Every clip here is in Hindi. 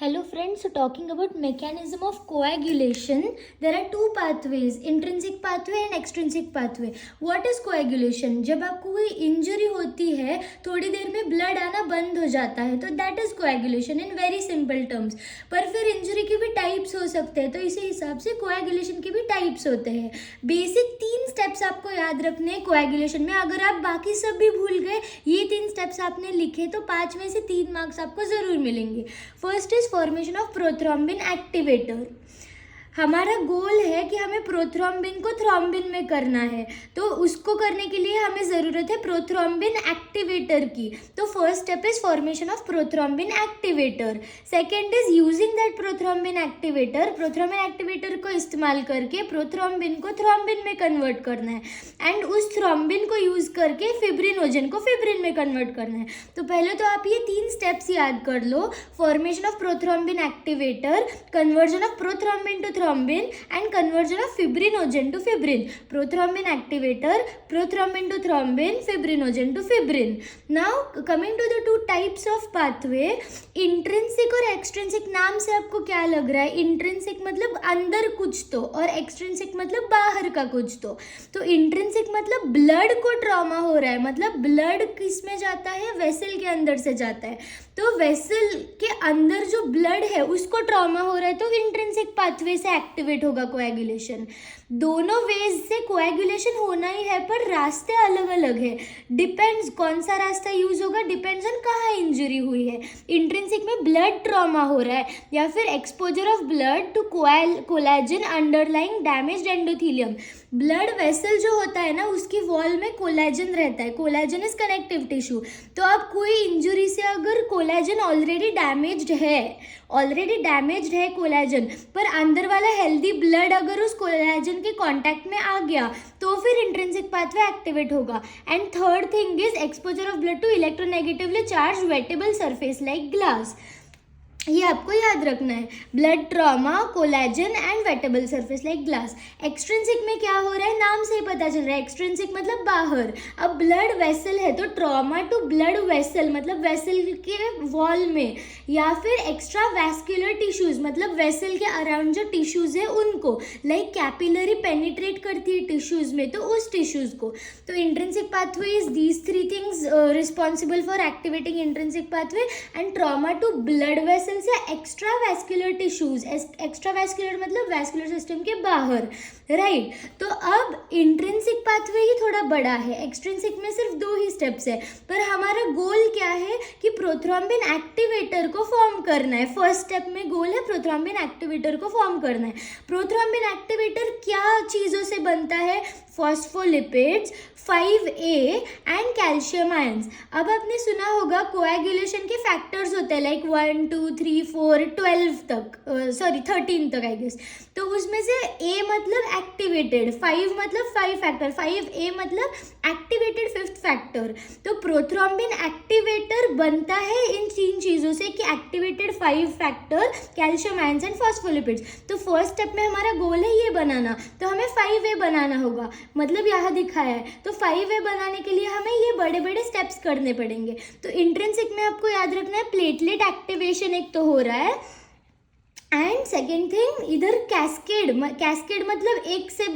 Hello friends, so talking about mechanism of coagulation, there are two pathways, intrinsic pathway and extrinsic pathway. What is coagulation? जब आपको कोई इंजरी होती है, थोड़ी देर में ब्लड आना बंद हो जाता है, तो that is coagulation in very simple terms. पर फिर इंजरी के भी टाइप्स हो सकते हैं, तो इसी हिसाब से कोएगुलेशन के भी टाइप्स होते हैं. बेसिक 3 स्टेप्स आपको याद रखने हैं कोएगुलेशन में. अगर आप बाकी सब भी भूल गए, ये 3 स्टेप्स आपने लिखे तो 5 में से 3 मार्क्स आपको जरूर मिलेंगे. First is formation of prothrombin activator. हमारा गोल है कि हमें प्रोथ्रोम्बिन को थ्रोम्बिन में करना है, तो उसको करने के लिए हमें ज़रूरत है प्रोथ्रोम्बिन एक्टिवेटर की. तो first step is formation of prothrombin activator. Second is using that prothrombin activator. Prothrombin activator को इस्तेमाल करके प्रोथ्रोम्बिन को थ्रोम्बिन में कन्वर्ट करना है, एंड उस थ्रोम्बिन को यूज़ करके फिब्रिनोजन को फिब्रिन में कन्वर्ट करना है. तो पहले तो आप ये 3 स्टेप्स याद कर लो. Formation of prothrombin activator, conversion of prothrombin to thrombin and conversion of fibrinogen to fibrin. Prothrombin activator, prothrombin to thrombin, fibrinogen to fibrin. Now coming to the two types of pathway, intrinsic और extrinsic. नाम से आपको क्या लग रहा है? intrinsic मतलब अंदर कुछ तो, और extrinsic मतलब बाहर का कुछ तो. तो intrinsic मतलब ब्लड को ट्रॉमा हो रहा है, मतलब ब्लड किस में जाता है? वेसल के अंदर से जाता है. तो वेसल के अंदर जो ब्लड है उसको ट्रॉमा हो रहा है, तो इंट्रिंसिक पाथवे से एक्टिवेट होगा कोएगुलेशन. दोनों वेज से कोएगुलेशन होना ही है, पर रास्ते अलग अलग है. डिपेंड्स कौन सा रास्ता यूज होगा, डिपेंड्स ऑन कहाँ इंजरी हुई है. इंट्रिंसिक में ब्लड ट्रॉमा हो रहा है, या फिर exposure of blood to collagen underlying damaged endothelium. Blood vessel जो होता है ना, उसकी वॉल में कोलेजन रहता है. Collagen is connective tissue. तो अब कोई इंजरी से अगर कोलेजन ऑलरेडी डैमेज्ड है कोलेजन, पर अंदर वाला हेल्दी ब्लड अगर उस कोलेजन के कांटेक्ट में आ गया, तो फिर इंट्रिंसिक पाथवे एक्टिवेट होगा. And third thing is exposure of blood to electronegatively charge wettable surface like glass. ये आपको याद रखना है. Blood trauma, collagen and wettable surface like glass. Extrinsic में क्या हो रहा है, नाम से ही पता चल रहा है. एक्सट्रिंसिक मतलब बाहर. अब ब्लड वेसल है, तो ट्रॉमा टू ब्लड वेसल मतलब वेसल के वॉल में, या फिर एक्स्ट्रा वैस्कुलर टिश्यूज मतलब वेसल के अराउंड जो टिश्यूज है उनको, लाइक कैपिलरी पेनिट्रेट करती है टिश्यूज में, तो उस टिश्यूज को. तो intrinsic pathway is these 3 things responsible for activating intrinsic pathway. And trauma to blood vessel से extra vascular tissues. Extra vascular मतलब वैस्कुलर सिस्टम के बाहर, राइट. तो अब इंट्रिंसिक पाथवे ही थोड़ा बड़ा है, एक्सट्रिंसिक में सिर्फ 2 ही स्टेप्स है. पर हमारा गोल क्या है कि प्रोथ्रोम्बिन एक्टिवेटर को फॉर्म करना है. फर्स्ट स्टेप में गोल है प्रोथ्रोम्बिन एक्टिवेटर को फॉर्म करना है. प्रोथ्रोम्बिन एक्टिवेटर क्या चीज़ों से बनता है? Phospholipids, 5A and calcium ions. अब आपने सुना होगा कोएगुलेशन के फैक्टर्स होते हैं, लाइक 1 2 3 4 12 तक, 13 तक आई गेस. तो उसमें से A मतलब एक्टिवेटेड, 5 मतलब 5 फैक्टर, 5A मतलब एक्टिवेटेड 5th फैक्टर. तो प्रोथ्रोम्बिन एक्टिवेटर बनता है इन 3 चीज़ों से, कि activated 5 factor, calcium ions and phospholipids. तो फर्स्ट स्टेप में हमारा गोल है ये बनाना, तो हमें 5A बनाना होगा, मतलब यहाँ दिखाया है. तो 5A बनाने के लिए हमें ये बड़े बड़े स्टेप्स करने पड़ेंगे. तो इंट्रिंसिक में आपको याद रखना है प्लेटलेट एक्टिवेशन एक तो हो रहा है, एंड सेकेंड थिंग इधर कैस्केड मतलब एक से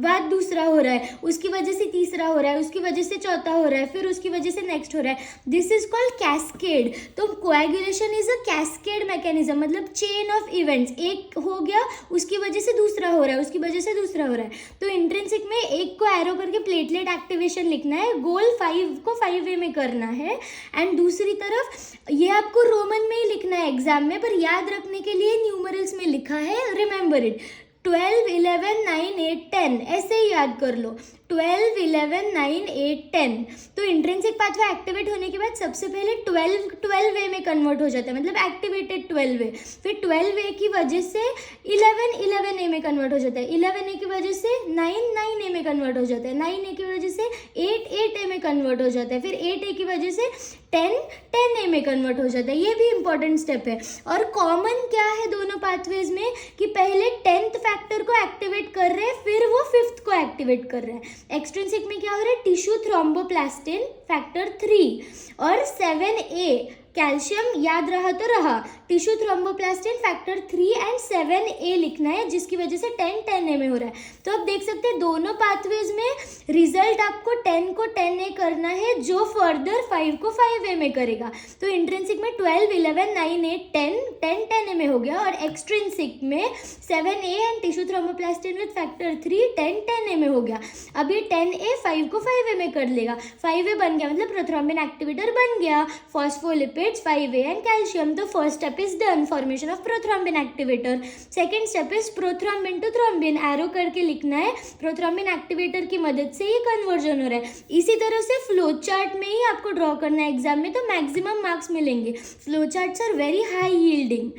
बाद दूसरा हो रहा है, उसकी वजह से तीसरा हो रहा है, उसकी वजह से चौथा हो रहा है, फिर उसकी वजह से नेक्स्ट हो रहा है. This is called cascade. तो coagulation is a cascade mechanism, मतलब चेन ऑफ इवेंट्स. एक हो गया, उसकी वजह से दूसरा हो रहा है, उसकी वजह से दूसरा हो रहा है. तो इंट्रिंसिक में एक को एरो करके प्लेटलेट एक्टिवेशन लिखना है, गोल 5 को 5A में करना है. एंड दूसरी तरफ ये आपको रोमन में ही लिखना है एग्जाम में, पर याद रखने के लिए न्यूमरल्स में लिखा है, रिमेंबर इट. 12 11 9 8 10 ऐसे ही याद कर लो. 12 11 9 8 10. तो इंट्रिंसिक पाथवे एक्टिवेट होने के बाद सबसे पहले 12A में कन्वर्ट हो जाता है, मतलब एक्टिवेटेड 12A. फिर 12A की वजह से 11A में कन्वर्ट हो जाता है, 11A की वजह से 9A में कन्वर्ट हो जाता है, 9A की वजह से 8A में कन्वर्ट हो जाता है, फिर 8A की वजह से 10A में कन्वर्ट हो जाता है. ये भी इंपॉर्टेंट स्टेप है. और कॉमन क्या है दोनों पाथवेज में, कि पहले 10th फैक्टर को एक्टिवेट कर रहे हैं, फिर वो 5th को एक्टिवेट कर रहे हैं. एक्सट्रिंसिक में क्या हो रहा है, टिश्यू थ्रोम्बोप्लास्टिन फैक्टर 3 और 7A कैल्शियम याद रहा तो रहा, tissue thromboplastin factor 3 and 7A लिखना है, जिसकी वजह से 10-10A में हो रहा है। तो अब देख सकते हैं दोनों पाथवेज में रिजल्ट आपको 10 को 10A करना है, जो फर्दर 5 को 5A में करेगा। तो इंट्रिंसिक में 12, 11, 9, 8, 10, 10A में हो गया, और एक्सट्रिंसिक में 7A and tissue thromboplastin with factor 3 10-10A में हो गया। अब ये 10A 5 को 5A में कर लेगा, 5A बन गया मतलब प्रोथ्रोम्बिन एक्टिवेटर बन गया, फॉस्फोलिपिड्स 5A एंड कैल्शियम। तो first step is done, formation of prothrombin activator. Second step is prothrombin to thrombin, arrow करके लिखना है, प्रोथ्रोम्बिन एक्टिवेटर की मदद से ये कन्वर्जन हो रहा है। इसी तरह से फ्लो चार्ट में ही आपको ड्रॉ करना है एग्जाम में, तो मैक्सिमम मार्क्स मिलेंगे। Flow charts are very high yielding.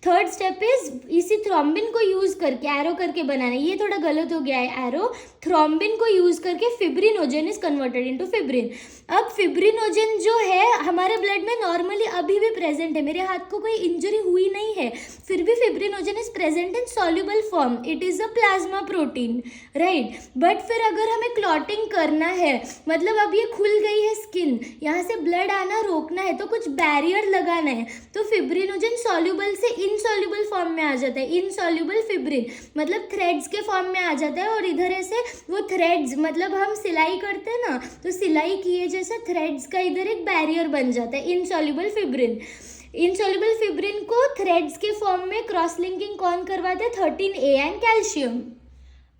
Third step is इसी थ्रोम्बिन को यूज करके एरो करके बनाना है, ये थोड़ा गलत हो गया है एरो, थ्रोम्बिन को यूज करके fibrinogen is converted into fibrin. अब फिब्रिनोजन जो है हमारे ब्लड में नॉर्मली अभी भी प्रेजेंट है, मेरे हाथ को कोई इंजरी हुई नहीं है, फिर भी fibrinogen is present in soluble form, it is a plasma protein, right. But फिर अगर हमें क्लॉटिंग करना है, मतलब अब ये खुल गई है स्किन, यहाँ से ब्लड आना रोकना है, तो कुछ बैरियर लगाना है, तो फिब्रिनोजन सॉल्युबल से इनसॉल्युबल फॉर्म में आ जाता है, इनसॉल्युबल फिब्रिन मतलब थ्रेड्स के फॉर्म में आ जाता है, और इधर ऐसे वो थ्रेड्स मतलब हम सिलाई करते हैं ना, तो सिलाई किए जैसे थ्रेड्स का इधर एक बैरियर बन जाता है, इनसॉल्युबल फिब्रिन। इनसॉल्युबल फिब्रिन को थ्रेड्स के फॉर्म में क्रॉस लिंकिंग कौन करवाते हैं? 13A and calcium.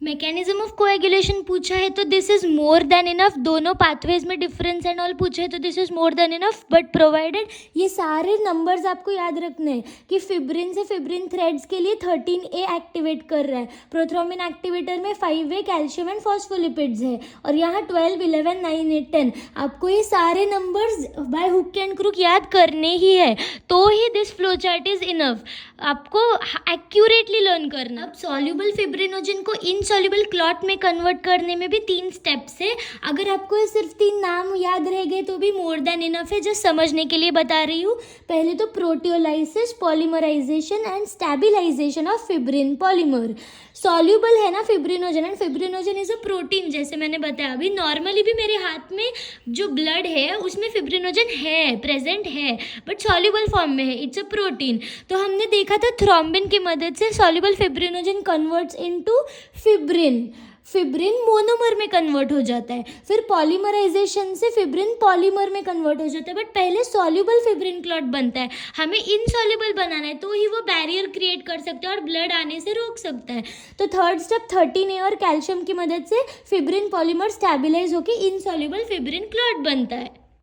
Mechanism of coagulation पूछा है तो this is more than enough, दोनों पाथवेज में डिफरेंस एंड ऑल पूछे है तो this is more than enough, but provided ये सारे नंबर्स आपको याद रखने हैं कि फिब्रिन से फिब्रिन थ्रेड्स के लिए 13A एक्टिवेट कर रहा है, प्रोथ्रोम्बिन एक्टिवेटर में 5A कैल्शियम एंड फॉस्फोलिपिड्स है, और यहाँ 12, 11, 9, 8, 10 आपको ये सारे numbers by hook and crook याद करने ही है, तो ही this flow chart is enough, आपको एक्यूरेटली लर्न करना। अब सॉल्युबल फिब्रिनोजन को इनसॉल्युबल क्लॉट में कन्वर्ट करने में भी 3 स्टेप्स है, अगर आपको ये सिर्फ 3 नाम याद रह गए तो भी मोर देन इनफ है, जस्ट समझने के लिए बता रही हूँ। पहले तो proteolysis, polymerization and stabilization of fibrin polymer. Soluble है ना fibrinogen, and fibrinogen is a protein, जैसे मैंने बताया अभी, नॉर्मली भी मेरे हाथ में जो ब्लड है उसमें फिब्रिनोजन है, प्रेजेंट है, बट सॉल्युबल फॉर्म में है, इट्स अ प्रोटीन। तो हमने देखा था थ्रोम्बिन की मदद से soluble fibrinogen converts into fibrin, fibrin monomer में कन्वर्ट हो जाता है, फिर पॉलीमराइजेशन से फिब्रिन पॉलीमर में कन्वर्ट हो जाता है, बट पहले सॉल्युबल फिब्रिन क्लॉट बनता है, हमें इनसॉल्युबल बनाना है, तो ही वो बैरियर क्रिएट कर सकता है और ब्लड आने से रोक सकता है। तो थर्ड स्टेप 13A और कैल्शियम की मदद से फिब्रिन पॉलीमर स्टेबिलाइज होकर इनसॉल्युबल फिब्रिन क्लॉट बनता है।